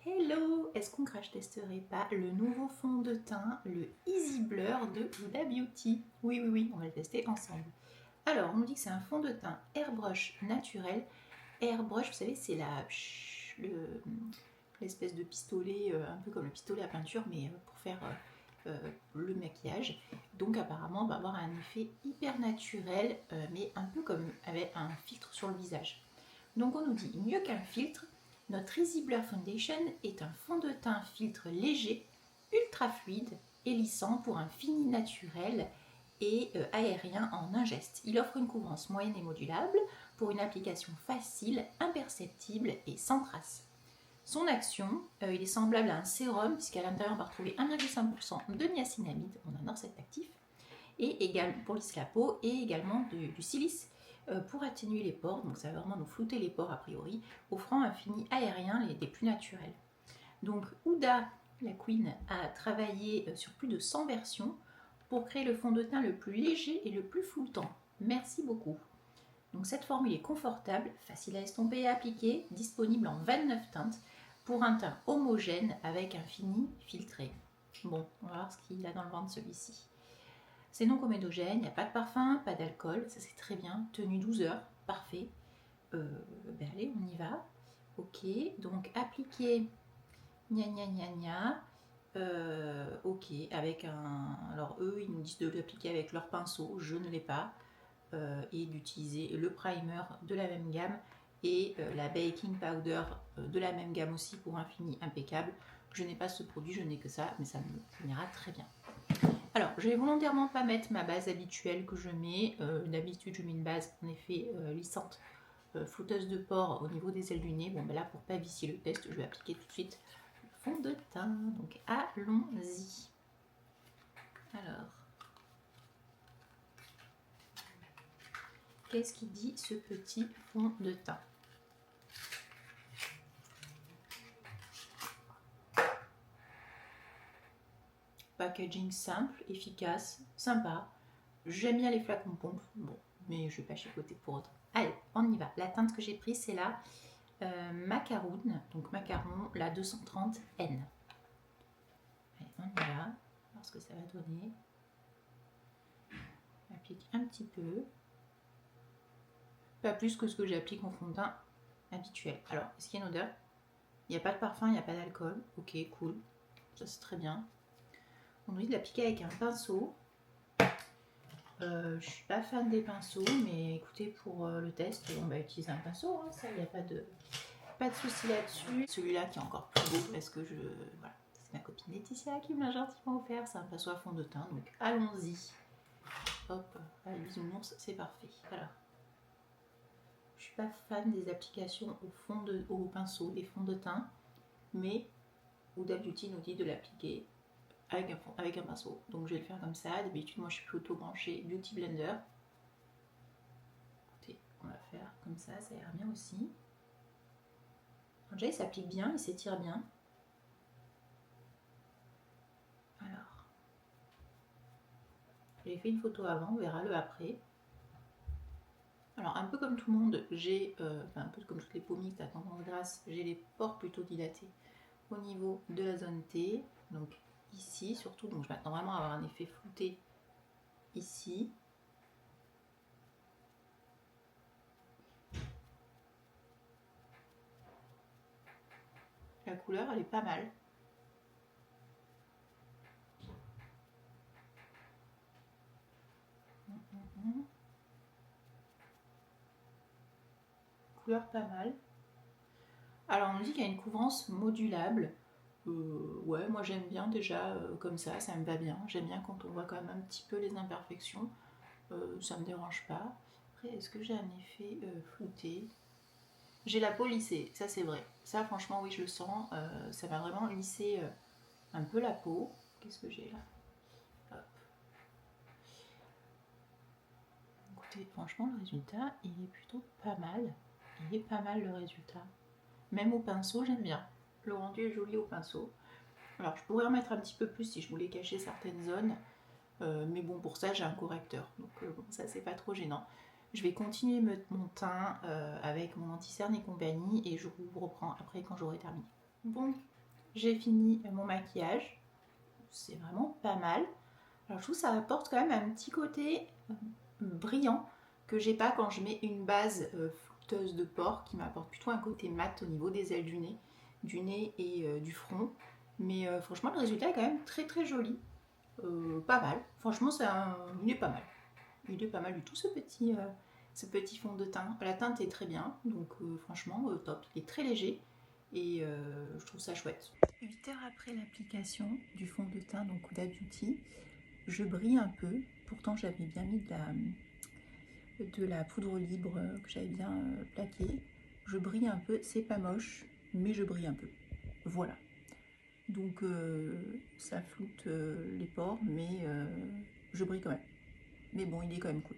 Hello! Est-ce qu'on crash testerait pas le nouveau fond de teint, le Easy Blur de Huda Beauty? Oui, on va le tester ensemble. Alors, on nous dit que c'est un fond de teint airbrush naturel. Airbrush, vous savez, c'est l'espèce de pistolet, un peu comme le pistolet à peinture, mais pour faire le maquillage. Donc apparemment, on va avoir un effet hyper naturel, mais un peu comme avec un filtre sur le visage. Donc on nous dit, mieux qu'un filtre, notre Easy Blur Foundation est un fond de teint filtre léger, ultra fluide et lissant pour un fini naturel et aérien en un geste. Il offre une couvrance moyenne et modulable pour une application facile, imperceptible et sans trace. Son action, il est semblable à un sérum puisqu'à l'intérieur on va retrouver 1,5% de niacinamide, on adore cet actif, et également pour lisser la peau et également du silice pour atténuer les pores, donc ça va vraiment nous flouter les pores a priori, offrant un fini aérien des plus naturels. Donc Huda, la queen, a travaillé sur plus de 100 versions pour créer le fond de teint le plus léger et le plus floutant. Merci beaucoup. Donc cette formule est confortable, facile à estomper et à appliquer, disponible en 29 teintes pour un teint homogène avec un fini filtré. Bon, on va voir ce qu'il a dans le ventre celui-ci. C'est non comédogène, il n'y a pas de parfum, pas d'alcool, ça c'est très bien. Tenue 12 heures, parfait. Allez, on y va. Ok, donc appliquer ok, avec un... Alors eux, ils nous disent de l'appliquer avec leur pinceau, je ne l'ai pas. Et d'utiliser le primer de la même gamme et la baking powder de la même gamme aussi pour un fini impeccable. Je n'ai pas ce produit, je n'ai que ça, mais ça m'ira très bien. Alors, je vais volontairement pas mettre ma base habituelle que je mets. D'habitude, je mets une base en effet lissante, flouteuse de pores au niveau des ailes du nez. Bon, ben là, pour pas vicier le test, je vais appliquer tout de suite le fond de teint. Donc, allons-y. Alors, qu'est-ce qu'il dit ce petit fond de teint? Packaging simple, efficace, sympa. J'aime bien les flacons pompes, bon, mais je vais pas chipoter pour autant. Allez, on y va. La teinte que j'ai prise, c'est la Macaroon, donc Macaron, la 230N. Allez, on y va, voir ce que ça va donner. J'applique un petit peu. Pas plus que ce que j'applique en fond de teint habituel. Alors, est-ce qu'il y a une odeur? Il n'y a pas de parfum, il n'y a pas d'alcool. Ok, cool. Ça, c'est très bien. On nous dit de l'appliquer avec un pinceau. Je suis pas fan des pinceaux, mais écoutez, pour le test, on va utiliser un pinceau, hein, ça, il n'y a pas de souci là-dessus. Celui-là qui est encore plus beau parce que voilà, c'est ma copine Laetitia qui me l'a gentiment offert, c'est un pinceau à fond de teint, donc allons-y. Hop, allez, bisounours, c'est parfait. Alors, je suis pas fan des applications au pinceau, des fonds de teint, mais Huda Beauty nous dit de l'appliquer avec un pinceau. Donc je vais le faire comme ça. D'habitude, moi je suis plutôt branchée Beauty Blender. Écoutez, on va faire comme ça ira bien aussi. Alors, déjà, il s'applique bien, il s'étire bien. Alors, j'ai fait une photo avant, on verra le après. Alors, un peu comme tout le monde, j'ai, un peu comme toutes les peaux mixtes à tendance grasse, j'ai les pores plutôt dilatés au niveau de la zone T. Donc, ici surtout, donc je m'attends vraiment à avoir un effet flouté ici. La couleur, elle est pas mal. Couleur pas mal. Alors on nous dit qu'il y a une couvrance modulable. Ouais, moi j'aime bien déjà comme ça me va bien. J'aime bien quand on voit quand même un petit peu les imperfections. Ça me dérange pas. Après, est-ce que j'ai un effet flouté? J'ai la peau lissée, ça c'est vrai. Ça franchement oui je le sens. Ça va vraiment lisser un peu la peau. Qu'est-ce que j'ai là? Hop. Écoutez, franchement le résultat il est plutôt pas mal. Il est pas mal le résultat. Même au pinceau j'aime bien. Le rendu est joli au pinceau. Alors je pourrais en mettre un petit peu plus si je voulais cacher certaines zones. Mais bon, pour ça j'ai un correcteur. Donc bon, ça c'est pas trop gênant. Je vais continuer mon teint avec mon anti-cerne et compagnie et je vous reprends après quand j'aurai terminé. Bon, j'ai fini mon maquillage. C'est vraiment pas mal. Alors je trouve que ça apporte quand même un petit côté brillant que j'ai pas quand je mets une base flouteuse de pores qui m'apporte plutôt un côté mat au niveau des ailes du nez et du front. Mais franchement le résultat est quand même très très joli. Pas mal. Franchement il est pas mal. Il est pas mal du tout ce petit fond de teint. La teinte est très bien, donc franchement top. Il est très léger et je trouve ça chouette. 8 heures après l'application du fond de teint, donc Huda Beauty, je brille un peu. Pourtant j'avais bien mis de la poudre libre que j'avais bien plaquée. Je brille un peu, c'est pas moche, mais je brille un peu. Voilà. Donc ça floute les pores, mais je brille quand même. Mais bon, il est quand même cool.